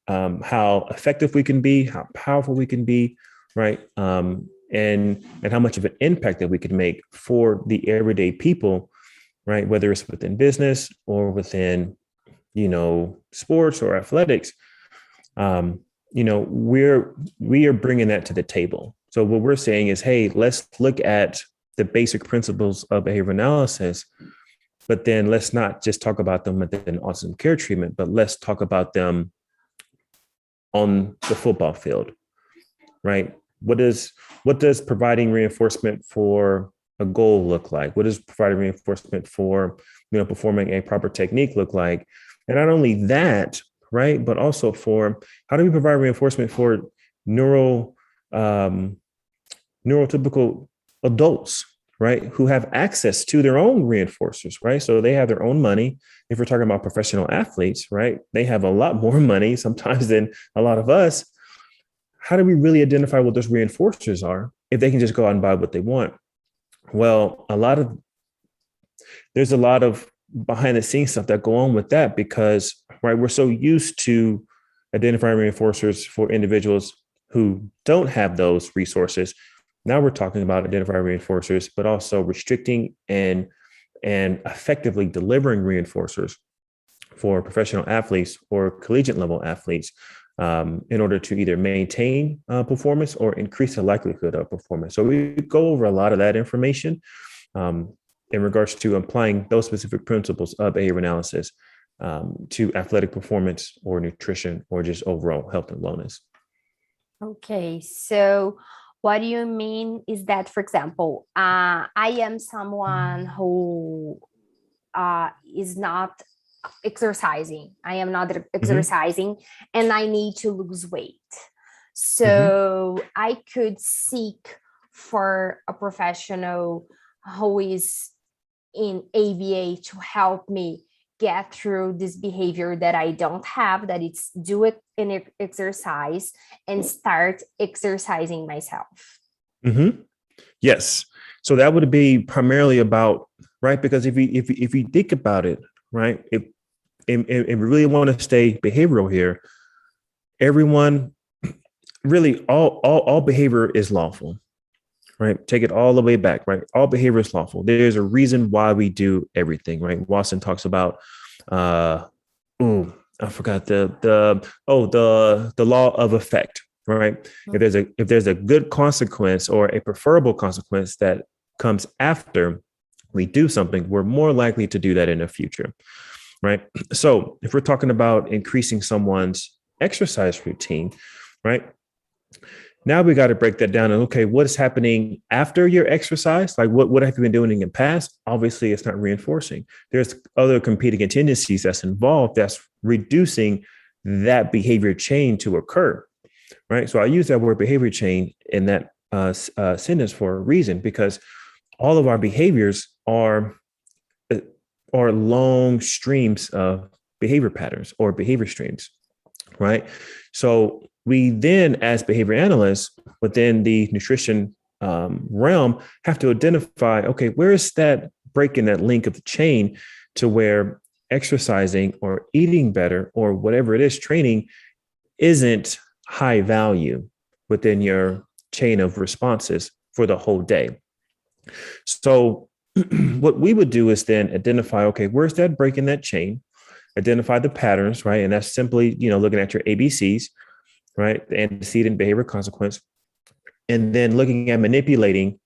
how effective we can be, how powerful we can be, right, and how much of an impact that we can make for the everyday people, right, whether it's within business or within, sports or athletics. We are bringing that to the table. So what we're saying is, hey, let's look at the basic principles of behavior analysis, but then let's not just talk about them within autism care treatment, but let's talk about them on the football field, right? What does providing reinforcement for a goal look like? What does providing reinforcement for, performing a proper technique look like? And not only that, right, but also for how do we provide reinforcement for neurotypical adults, right, who have access to their own reinforcers, right? So they have their own money. If we're talking about professional athletes, right, they have a lot more money sometimes than a lot of us. How do we really identify what those reinforcers are if they can just go out and buy what they want? Well, there's a lot of behind the scenes stuff that go on with that, because, right, we're so used to identifying reinforcers for individuals who don't have those resources. Now we're talking about identifying reinforcers, but also restricting and effectively delivering reinforcers for professional athletes or collegiate level athletes, in order to either maintain performance or increase the likelihood of performance. So we go over a lot of that information in regards to applying those specific principles of behavior analysis to athletic performance or nutrition or just overall health and wellness. Okay, so what do you mean is that, for example, I am someone who is not exercising. I am not exercising, and I need to lose weight. So I could seek for a professional who is in ABA to help me get through this behavior that I don't have, that it's do it in exercise and start exercising myself. Yes. So that would be primarily about, right, because if you think about it, right, if we really want to stay behavioral here, everyone, really all behavior is lawful, right? Take it all the way back, right? All behavior is lawful. There's a reason why we do everything, right? Watson talks about, I forgot the law of effect, right? If there's a good consequence or a preferable consequence that comes after we do something, we're more likely to do that in the future, right? So if we're talking about increasing someone's exercise routine, right? Now we got to break that down. And okay, what is happening after your exercise? Like what have you been doing in the past? Obviously, it's not reinforcing. There's other competing tendencies that's involved that's reducing that behavior chain to occur, right? So I use that word behavior chain in that sentence for a reason, because all of our behaviors are long streams of behavior patterns or behavior streams, right? So we then, as behavior analysts within the nutrition realm, have to identify, okay, where is that break in that link of the chain to where exercising or eating better or whatever it is, training isn't high value within your chain of responses for the whole day. So what we would do is then identify, okay, where's that break in that chain? Identify the patterns, right? And that's simply, looking at your ABCs, right? The antecedent, behavior, consequence. And then looking at manipulating,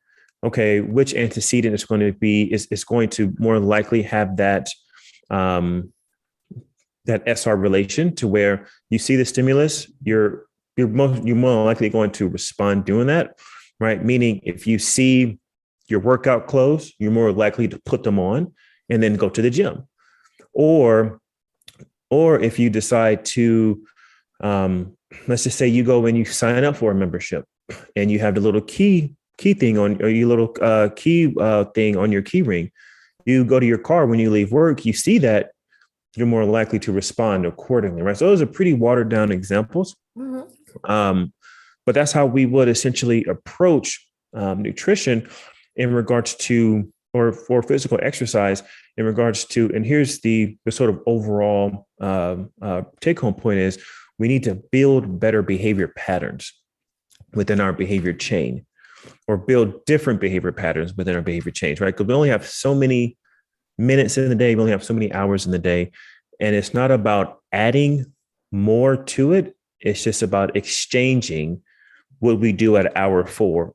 okay, which antecedent is going to be, is going to more likely have that, that SR relation to where you see the stimulus, you're more likely going to respond doing that, right? Meaning if you see your workout clothes, you're more likely to put them on and then go to the gym. Or if you decide to, let's just say you go and you sign up for a membership and you have the little key thing on, or your little key thing on your key ring, you go to your car when you leave work, you see that, you're more likely to respond accordingly, right? So those are pretty watered down examples. Mm-hmm. But that's how we would essentially approach nutrition in regards to, or for physical exercise in regards to, and here's the sort of overall take home point is we need to build better behavior patterns within our behavior chain, or build different behavior patterns within our behavior chains, right? Because we only have so many minutes in the day, we only have so many hours in the day. And it's not about adding more to it. It's just about exchanging what we do at hour 4,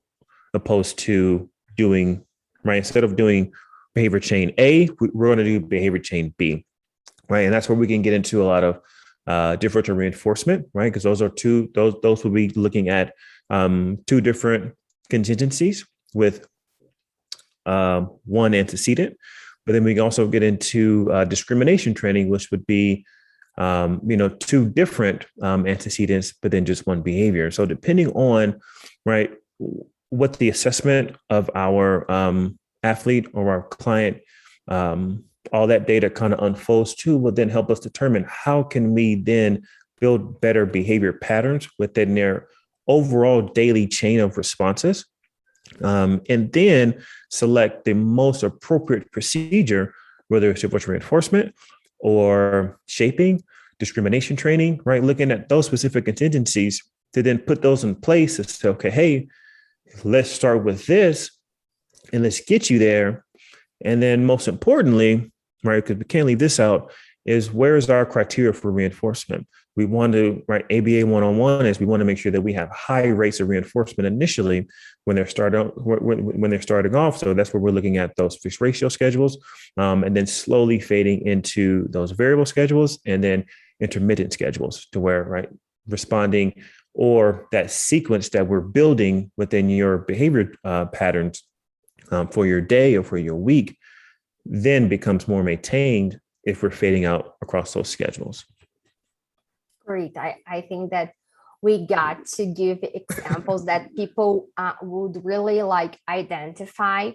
opposed to doing, right? Instead of doing behavior chain A, we're going to do behavior chain B, right? And that's where we can get into a lot of differential reinforcement, right? Because those will be looking at 2 different contingencies with one antecedent. But then we can also get into discrimination training, which would be, 2 different antecedents, but then just one behavior. So depending on, right, what the assessment of our athlete or our client, all that data kind of unfolds to, will then help us determine how can we then build better behavior patterns within their overall daily chain of responses. And then select the most appropriate procedure, whether it's differential reinforcement or shaping, discrimination training, right? Looking at those specific contingencies to then put those in place to say, okay, hey, let's start with this and let's get you there. And then most importantly, right, because we can't leave this out, is where is our criteria for reinforcement? We want to, right, ABA 101 is we want to make sure that we have high rates of reinforcement initially when they're starting off. So that's where we're looking at those fixed ratio schedules, and then slowly fading into those variable schedules and then intermittent schedules to where, right, responding or that sequence that we're building within your behavior patterns for your day or for your week then becomes more maintained if we're fading out across those schedules. Great. I think that we got to give examples that people would really like identify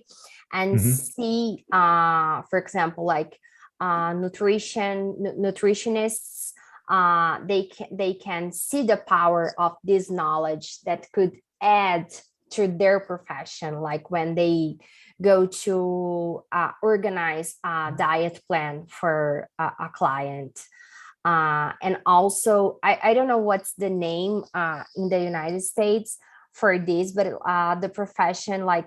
and see, for example, like nutritionists, they can see the power of this knowledge that could add to their profession, like when they go to organize a diet plan for a client. And also, I don't know what's the name in the United States for this, but the profession, like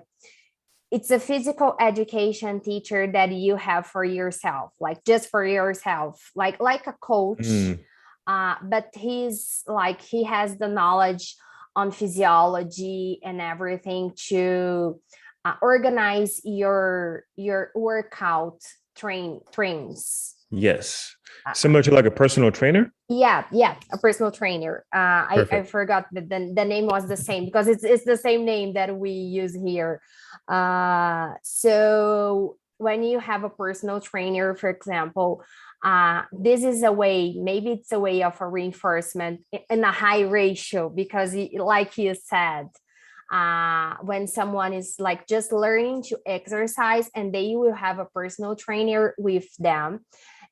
it's a physical education teacher that you have for yourself, like just for yourself, like a coach. But he's like, he has the knowledge on physiology and everything to organize your workout trains. Yes. Similar to like a personal trainer? Yeah, a personal trainer. I forgot that the name was the same because it's the same name that we use here. So when you have a personal trainer, for example, this is a way, maybe it's a way of a reinforcement in a high ratio, because like you said, when someone is like just learning to exercise and they will have a personal trainer with them,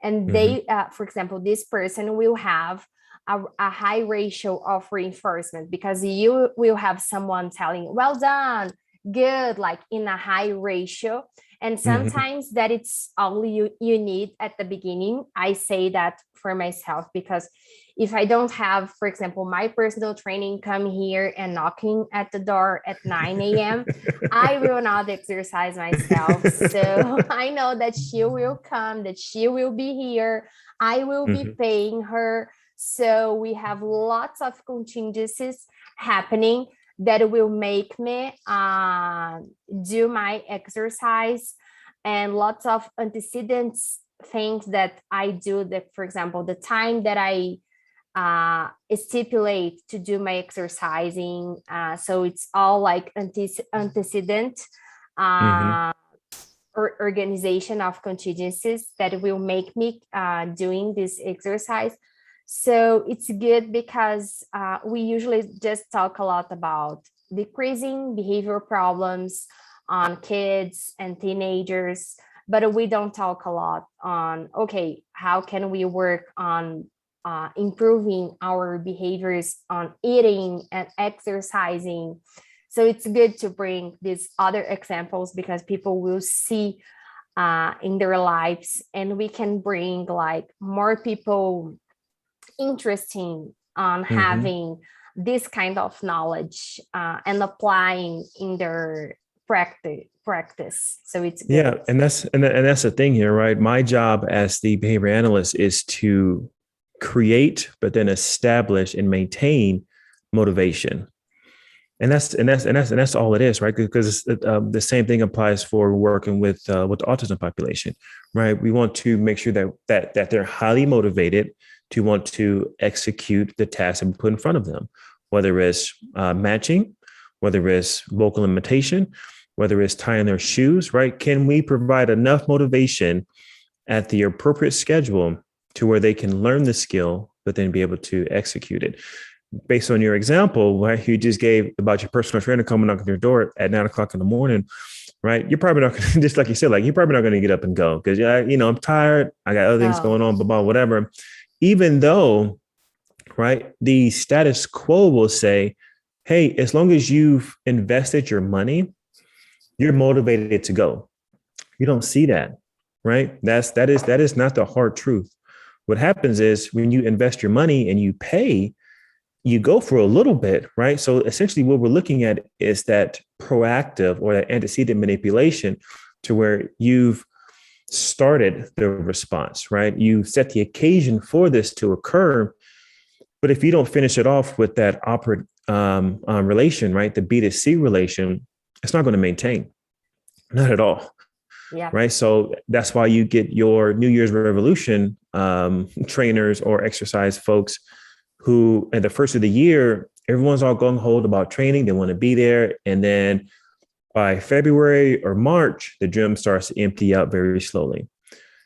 and they, for example, this person will have a high ratio of reinforcement because you will have someone telling, well done, good, like in a high ratio. And Mhm. sometimes that it's all you need at the beginning. I say that for myself, because if I don't have, for example, my personal training come here and knocking at the door at 9 a.m., I will not exercise myself. So I know that she will come, that she will be here. I will be Mhm. paying her. So we have lots of contingencies happening that will make me do my exercise, and lots of antecedents things that I do, that, for example, the time that I stipulate to do my exercising. So it's all like antecedent Mhm. uh, or organization of contingencies that will make me doing this exercise. So it's good because we usually just talk a lot about decreasing behavior problems on kids and teenagers, but we don't talk a lot on, okay, how can we work on improving our behaviors on eating and exercising. So it's good to bring these other examples because people will see in their lives, and we can bring like more people interesting on Mhm. having this kind of knowledge and applying in their practice. So it's Yeah, good. and that's the thing here, right? My job as the behavior analyst is to create, but then establish and maintain motivation. And that's all it is, right? Because the same thing applies for working with the autism population, right? We want to make sure that they're highly motivated to want to execute the task that we put in front of them, whether it's matching, whether it's vocal imitation, whether it's tying their shoes, right? Can we provide enough motivation at the appropriate schedule to where they can learn the skill, but then be able to execute it? Based on your example, right, you just gave about your personal trainer coming knocking your door at 9 o'clock in the morning, right? You're probably not going to, just like you said, like you're probably not going to get up and go because, yeah, I'm tired. I got other things No. going on, blah, blah, whatever. Even though, right, the status quo will say, hey, as long as you've invested your money, you're motivated to go. You don't see that, right? That is not the hard truth. What happens is when you invest your money and you pay, you go for a little bit, right? So essentially, what we're looking at is that proactive or that antecedent manipulation to where you've started the response, right? You set the occasion for this to occur. But if you don't finish it off with that operant relation, right, the B to C relation, it's not going to maintain, not at all, Yeah. right? So that's why you get your New Year's Revolution trainers or exercise folks who at the first of the year, everyone's all gung ho about training. They want to be there. And then by February or March, the gym starts to empty out very slowly.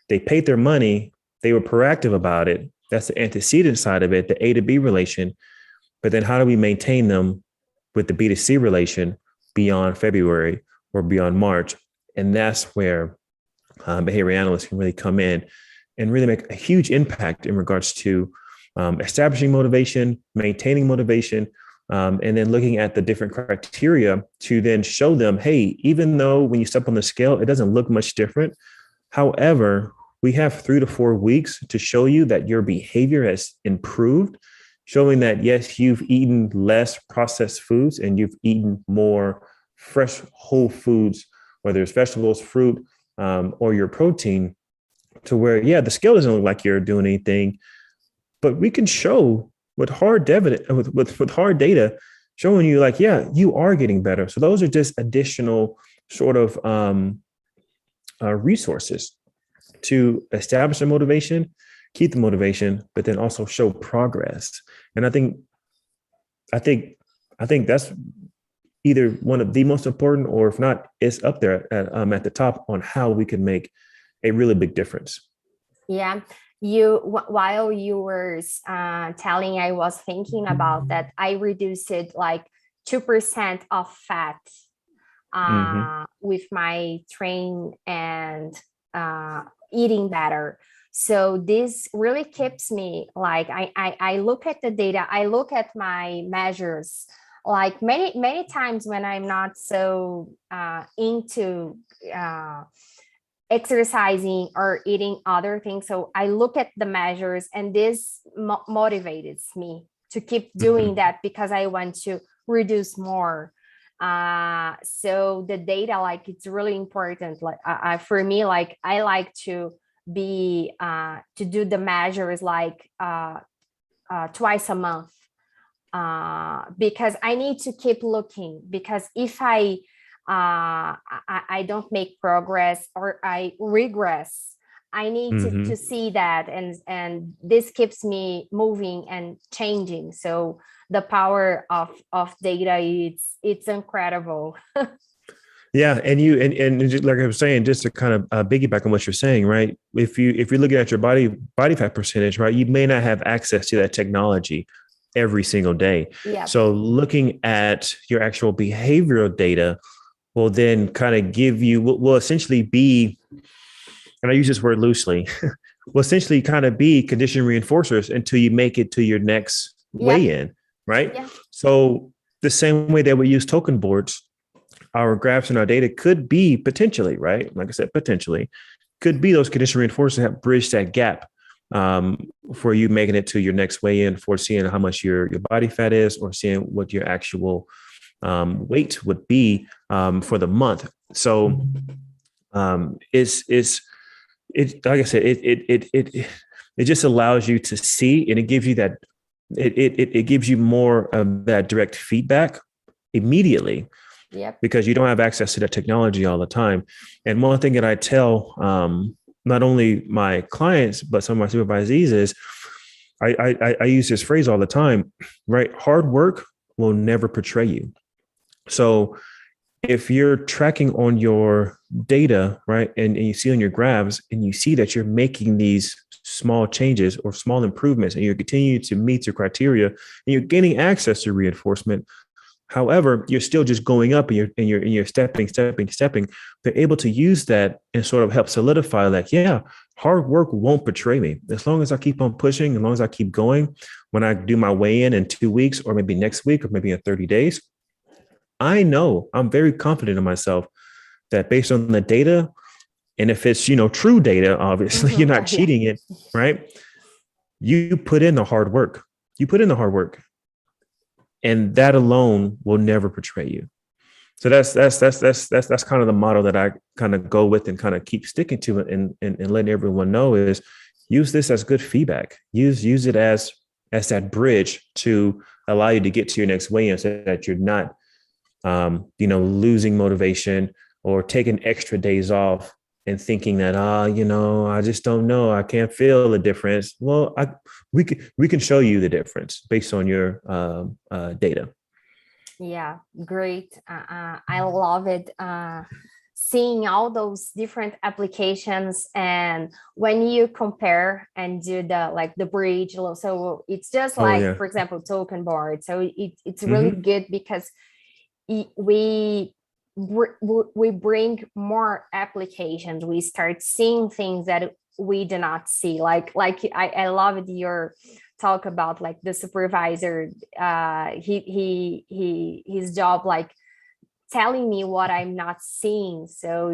They paid their money. They were proactive about it. That's the antecedent side of it, the A to B relation. But then how do we maintain them with the B to C relation beyond February or beyond March? And that's where behavior analysts can really come in and really make a huge impact in regards to establishing motivation, maintaining motivation, and then looking at the different criteria to then show them, hey, even though when you step on the scale, it doesn't look much different. However, we have 3 to 4 weeks to show you that your behavior has improved, showing that, yes, you've eaten less processed foods and you've eaten more fresh, whole foods, whether it's vegetables, fruit, or your protein, to where, yeah, the scale doesn't look like you're doing anything, but we can show with hard evidence, with hard data, showing you like, yeah, you are getting better. So those are just additional sort of resources to establish the motivation, keep the motivation, but then also show progress. And I think, I think that's either one of the most important, or if not, it's up there at the top on how we can make a really big difference. Yeah. While you were telling, I was thinking about that. I reduced it like 2% of fat Mm-hmm. with my train and uh, eating better. So this really keeps me like I look at the data, I look at my measures like many times when I'm not so into exercising or eating other things, so I look at the measures, and this motivates me to keep doing that, because I want to reduce more. So the data, like, it's really important. Like, for me, like, I like to be to do the measures like twice a month, because I need to keep looking, because if I don't make progress or I regress, I need to see that, and this keeps me moving and changing. So the power of data, it's incredible. Yeah, and just like I was saying, just to kind of piggyback on what you're saying, right? If you're looking at your body fat percentage, right, you may not have access to that technology every single day. Yeah. So looking at your actual behavioral data will then kind of give you will essentially be, and I use this word loosely, will essentially kind of be condition reinforcers until you make it to your next weigh-in, right? Yeah. So the same way that we use token boards, our graphs and our data could be potentially, right? Like I said, potentially could be those condition reinforcers that bridge that gap for you making it to your next weigh-in, for seeing how much your body fat is, or seeing what your actual weight would be for the month. So it's like I said, it just allows you to see, and it gives you that it gives you more of that direct feedback immediately. Yep. Because you don't have access to that technology all the time. And one thing that I tell not only my clients, but some of my supervisees is I use this phrase all the time, right? Hard work will never betray you. So if you're tracking on your data, right, and you see on your graphs, and you see that you're making these small changes or small improvements, and you're continuing to meet your criteria, and you're gaining access to reinforcement, however, you're still just going up, and you're stepping. They're able to use that and sort of help solidify that, yeah, hard work won't betray me. As long as I keep on pushing, as long as I keep going, when I do my weigh-in in 2 weeks, or maybe next week, or maybe in 30 days, I know I'm very confident in myself that based on the data, and if it's, true data, obviously you're not cheating it, right? You put in the hard work. And that alone will never betray you. So that's kind of the model that I kind of go with and kind of keep sticking to it, and letting everyone know is use this as good feedback. Use it as that bridge to allow you to get to your next weigh-in, so that you're not losing motivation or taking extra days off and thinking that, I just don't know, I can't feel the difference. Well, we can show you the difference based on your data. Yeah, great. I love it. Seeing all those different applications, and when you compare and do the bridge, so it's just like, for example, token board. So it's really good, because we bring more applications. We start seeing things that we do not see. Like I loved your talk about, like, the supervisor, his job, like, telling me what I'm not seeing. So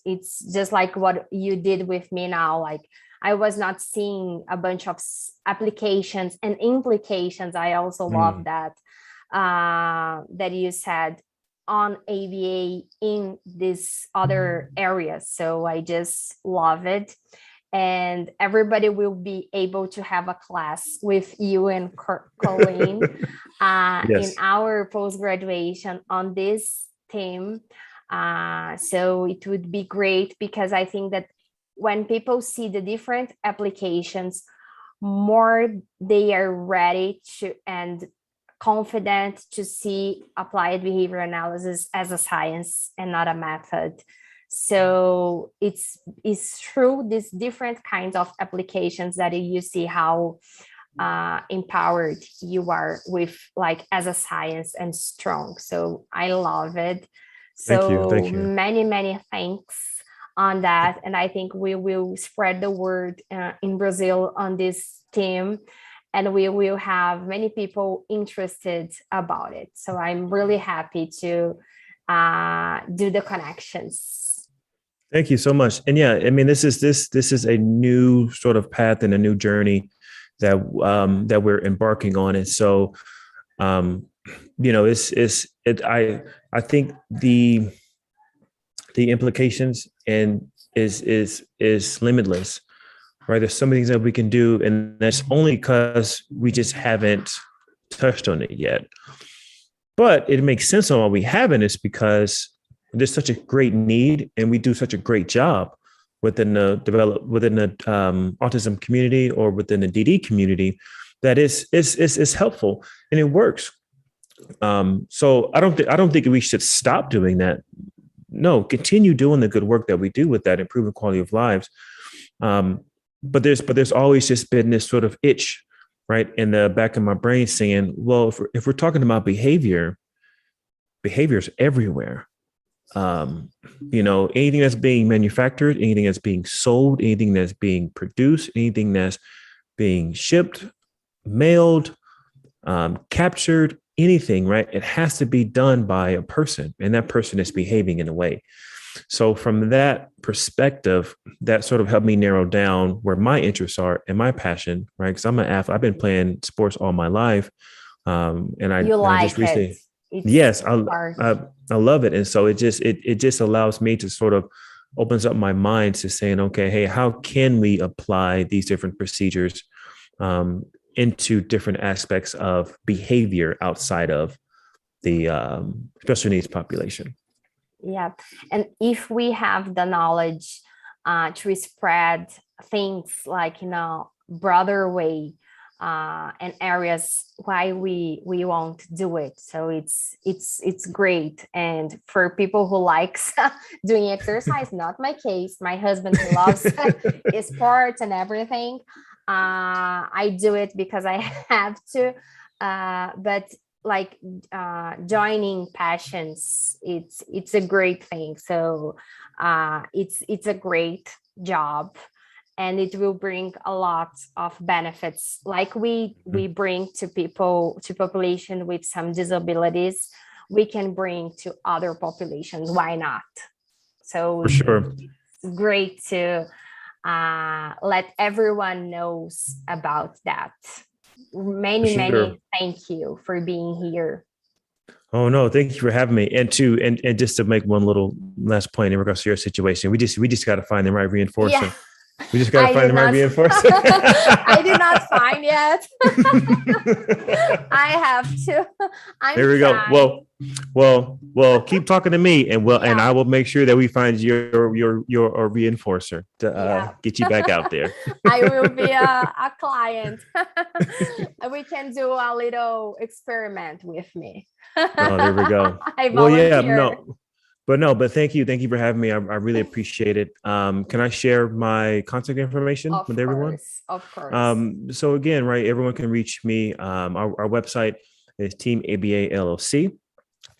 it's just like what you did with me now. Like, I was not seeing a bunch of applications and implications. I also love that that you said on ABA in this other areas. So I just love it. And everybody will be able to have a class with you and Colleen in our post-graduation on this theme. So it would be great, because I think that when people see the different applications, more they are ready to and confident to see applied behavior analysis as a science and not a method. So it's through these different kinds of applications that you see how empowered you are with, like, as a science, and strong. So I love it. So Thank you. Many thanks on that. And I think we will spread the word in Brazil on this theme. and we will have many people interested about it. So I'm really happy to do the connections. Thank you so much. And yeah, I mean, this is a new sort of path and a new journey that that we're embarking on. And so, I think the implications and is limitless, right? There's so many things that we can do, and that's only because we just haven't touched on it yet. But it makes sense on why we haven't is because there's such a great need, and we do such a great job within the autism community or within the DD community that is helpful and it works. So I don't think we should stop doing that. No, continue doing the good work that we do with that, improving quality of lives. But there's always just been this sort of itch, right, in the back of my brain saying, well, if we're talking about behavior's everywhere. Anything that's being manufactured, anything that's being sold, anything that's being produced, anything that's being shipped, mailed, captured, anything, right? It has to be done by a person, and that person is behaving in a way. So from that perspective, that sort of helped me narrow down where my interests are and my passion, right? Because I'm an athlete. I've been playing sports all my life. And I just recently, yes, I love it. And so it just allows me to sort of opens up my mind to saying, okay, hey, how can we apply these different procedures into different aspects of behavior outside of the special needs population? Yeah. And if we have the knowledge to spread things like, broader way and areas why we won't do it. So it's great. And for people who likes doing exercise, not my case, my husband who loves sports and everything. I do it because I have to, but like joining passions, it's a great thing. So it's a great job, and it will bring a lot of benefits like we bring to people, to population with some disabilities, we can bring to other populations. Why not? So for sure, it's great to let everyone knows about that. Many thank you for being here. Oh no, thank you for having me. And just to make one little last point in regards to your situation, we just got to find the right reinforcer. Yeah. We just got to find the right reinforcer. I did not find yet. I have to. There we go. Well, keep talking to me, and and I will make sure that we find your reinforcer to get you back out there. I will be a client. We can do a little experiment with me. Oh, there we go. But thank you for having me. I really appreciate it. Can I share my contact information with everyone? Of course. So again, right, everyone can reach me. Our website is Team ABA LLC.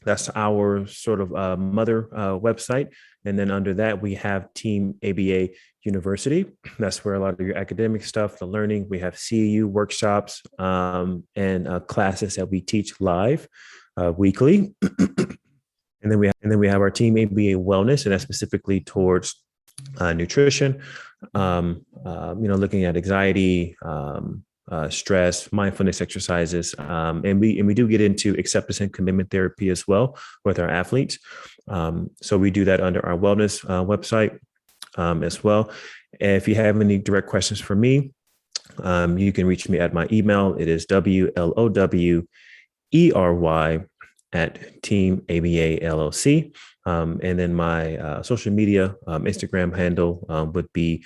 That's our sort of mother website. And then under that, we have Team ABA University. That's where a lot of your academic stuff, the learning, we have CEU workshops and classes that we teach live weekly. And then we have our Team ABA Wellness, and that's specifically towards nutrition, looking at anxiety, stress, mindfulness exercises, and we do get into acceptance and commitment therapy as well with our athletes. So we do that under our wellness website as well. And if you have any direct questions for me, you can reach me at my email. It is WLOWERY at Team ABA LLC. And then my social media Instagram handle would be,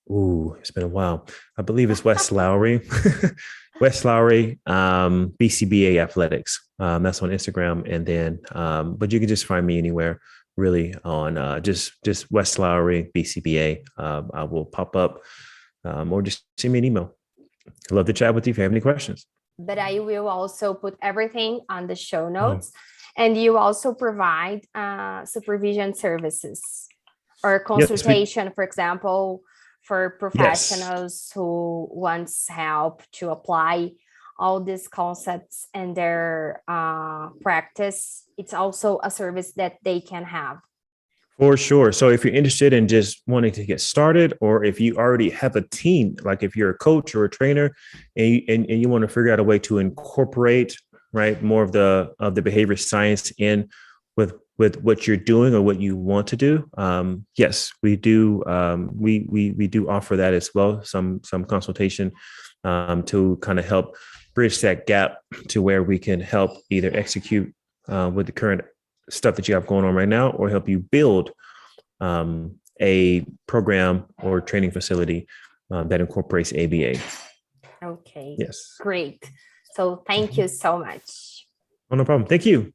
it's been a while. I believe it's Wes Lowery, Wes Lowery, BCBA Athletics. That's on Instagram. And then, but you can just find me anywhere really on just Wes Lowery, BCBA. I will pop up or just send me an email. I'd love to chat with you if you have any questions. But I will also put everything on the show notes. And you also provide supervision services or consultation, for example, for Yes. professionals who wants help to apply all these concepts in their practice. It's also a service that they can have. For sure. So if you're interested in just wanting to get started, or if you already have a team, like if you're a coach or a trainer and you want to figure out a way to incorporate, right, more of the behavior science in with what you're doing or what you want to do, yes, we do. We do offer that as well. Some consultation to kind of help bridge that gap to where we can help either execute with the current stuff that you have going on right now, or help you build a program or training facility that incorporates ABA. Okay, Yes. great. So thank you so much. Oh, no problem. Thank you.